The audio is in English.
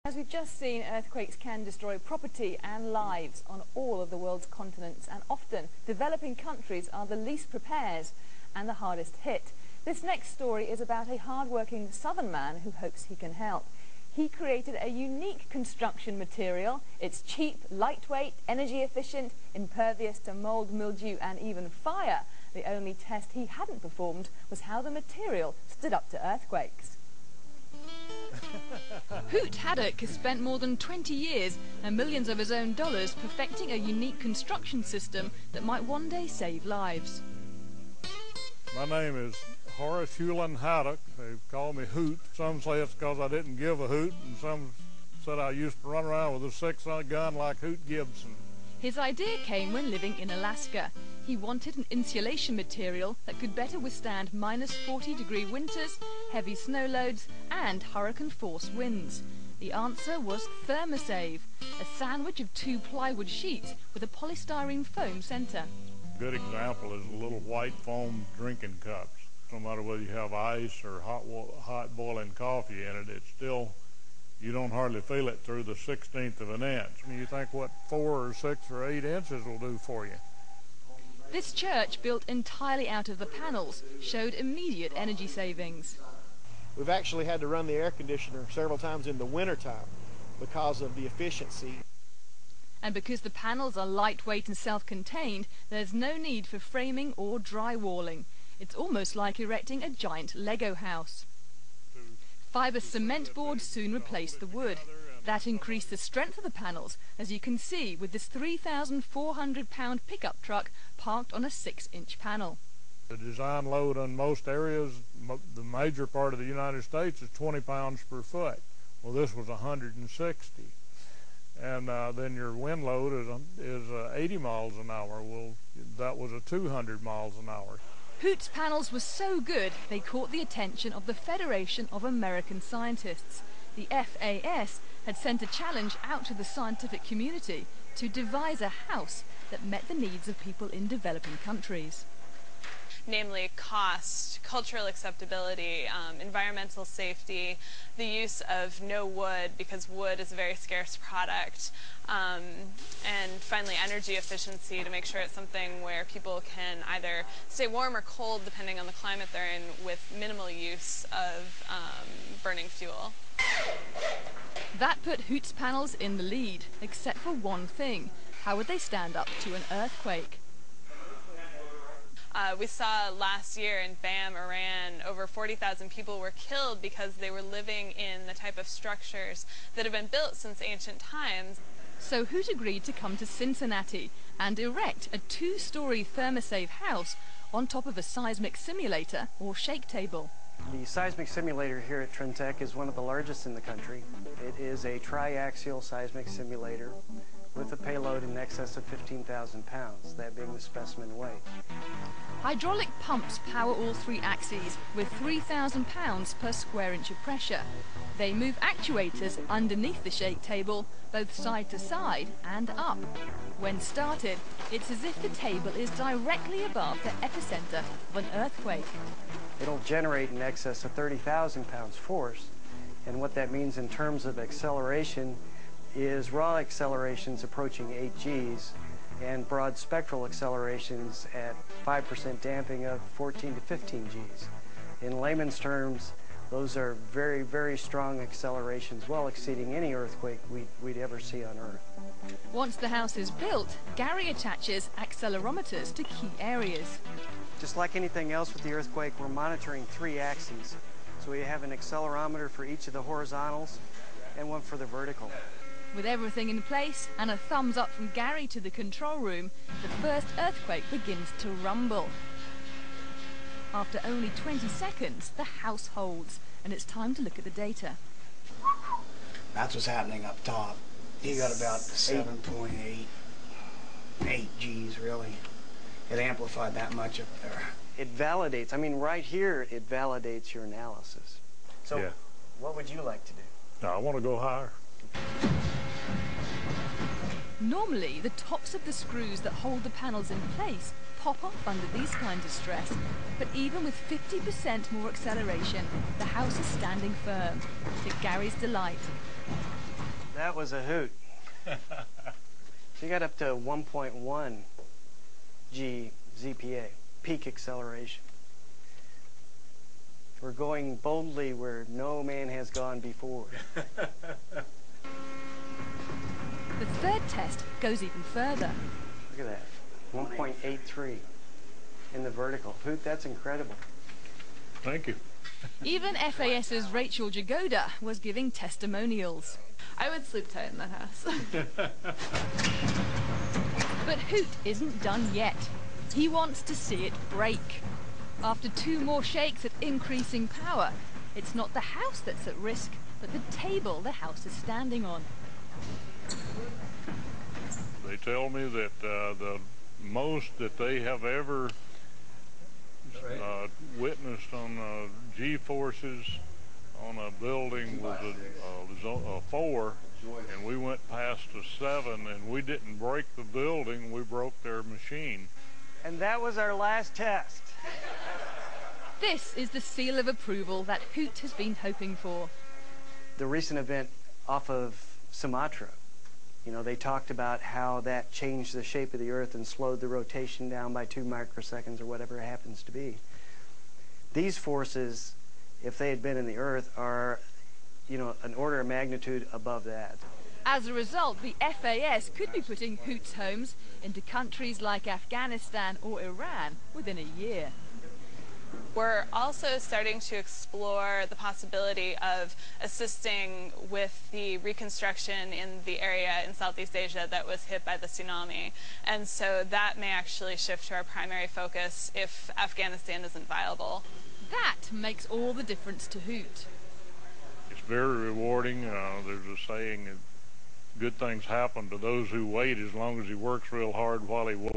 As we've just seen, earthquakes can destroy property and lives on all of the world's continents, and often developing countries are the least prepared and the hardest hit. This next story is about a hard-working southern man who hopes he can help. He created a unique construction material. It's cheap, lightweight, energy efficient, impervious to mold, mildew and even fire. The only test he hadn't performed was how the material stood up to earthquakes. Hoot Haddock has spent more than 20 years and millions of his own dollars perfecting a unique construction system that might one day save lives. My name is Horace Hewlin Haddock. They call me Hoot. Some say it's because I didn't give a hoot, and some said I used to run around with a 6-gun like Hoot Gibson. His idea came when living in Alaska. He wanted an insulation material that could better withstand -40-degree winters, heavy snow loads and hurricane-force winds. The answer was Thermosave, a sandwich of 2 plywood sheets with a polystyrene foam center. A good example is the little white foam drinking cups. No matter whether you have ice or hot boiling coffee in it, it's still, you don't hardly feel it through the 1/16 of an inch. I mean, you think what 4 or 6 or 8 inches will do for you. This church, built entirely out of the panels, showed immediate energy savings. We've actually had to run the air conditioner several times in the wintertime because of the efficiency. And because the panels are lightweight and self-contained, there's no need for framing or drywalling. It's almost like erecting a giant Lego house. Fibre cement boards soon replaced the wood. That increased the strength of the panels, as you can see with this 3,400-pound pickup truck parked on a 6-inch panel. The design load on most areas, the major part of the United States, is 20 pounds per foot. Well, this was 160. And then your wind load is 80 miles an hour. Well, that was a 200 miles an hour. Hoot's panels were so good, they caught the attention of the Federation of American Scientists. The FAS had sent a challenge out to the scientific community to devise a house that met the needs of people in developing countries. Namely cost, cultural acceptability, environmental safety, the use of no wood because wood is a very scarce product, and finally energy efficiency to make sure it's something where people can either stay warm or cold depending on the climate they're in with minimal use of burning fuel. That put Hoot's panels in the lead, except for one thing. How would they stand up to an earthquake? We saw last year in Bam, Iran, over 40,000 people were killed because they were living in the type of structures that have been built since ancient times. So Hoot agreed to come to Cincinnati and erect a 2-story Thermosave house on top of a seismic simulator or shake table. The seismic simulator here at Trintec is one of the largest in the country. It is a triaxial seismic simulator with a payload in excess of 15,000 pounds, that being the specimen weight. Hydraulic pumps power all 3 axes with 3,000 pounds per square inch of pressure. They move actuators underneath the shake table, both side to side and up. When started, it's as if the table is directly above the epicenter of an earthquake. It'll generate in excess of 30,000 pounds force, and what that means in terms of acceleration is raw accelerations approaching 8 Gs and broad spectral accelerations at 5% damping of 14 to 15 Gs. In layman's terms, those are very, very strong accelerations, well exceeding any earthquake we'd ever see on Earth. Once the house is built, Gary attaches accelerometers to key areas. Just like anything else with the earthquake, we're monitoring 3 axes. So we have an accelerometer for each of the horizontals and one for the vertical. With everything in place and a thumbs up from Gary to the control room, the first earthquake begins to rumble. After only 20 seconds, the house holds, and it's time to look at the data. That's what's happening up top. You got about 7.8 Gs, really. It amplified that much up there. It validates, I mean, right here, it validates your analysis. So, Yeah. What would you like to do? Now, I want to go higher. Normally, the tops of the screws that hold the panels in place pop off under these kinds of stress, but even with 50% more acceleration, the house is standing firm, to Gary's delight. that was a hoot. She got up to 1.1 G ZPA, peak acceleration. We're going boldly where no man has gone before. The third test goes even further. Look at that, 1.83 in the vertical. Hoot, that's incredible. Thank you. Even FAS's Rachel Jagoda was giving testimonials. I would sleep tight in that house. But Hoot isn't done yet. He wants to see it break. After 2 more shakes at increasing power, it's not the house that's at risk, but the table the house is standing on. They tell me that the most that they have ever witnessed on G-forces on a building was a 4, and we went past a 7, and we didn't break the building, we broke their machine. And that was our last test. This is the seal of approval that Hoot has been hoping for. The recent event off of Sumatra, you know, they talked about how that changed the shape of the Earth and slowed the rotation down by 2 microseconds or whatever it happens to be. These forces, if they had been in the Earth, are, you know, an order of magnitude above that. As a result, the FAS could be putting Hoot's homes into countries like Afghanistan or Iran within a year. We're also starting to explore the possibility of assisting with the reconstruction in the area in Southeast Asia that was hit by the tsunami. And so that may actually shift to our primary focus if Afghanistan isn't viable. That makes all the difference to Hoot. It's very rewarding. There's a saying that good things happen to those who wait as long as he works real hard while he waits.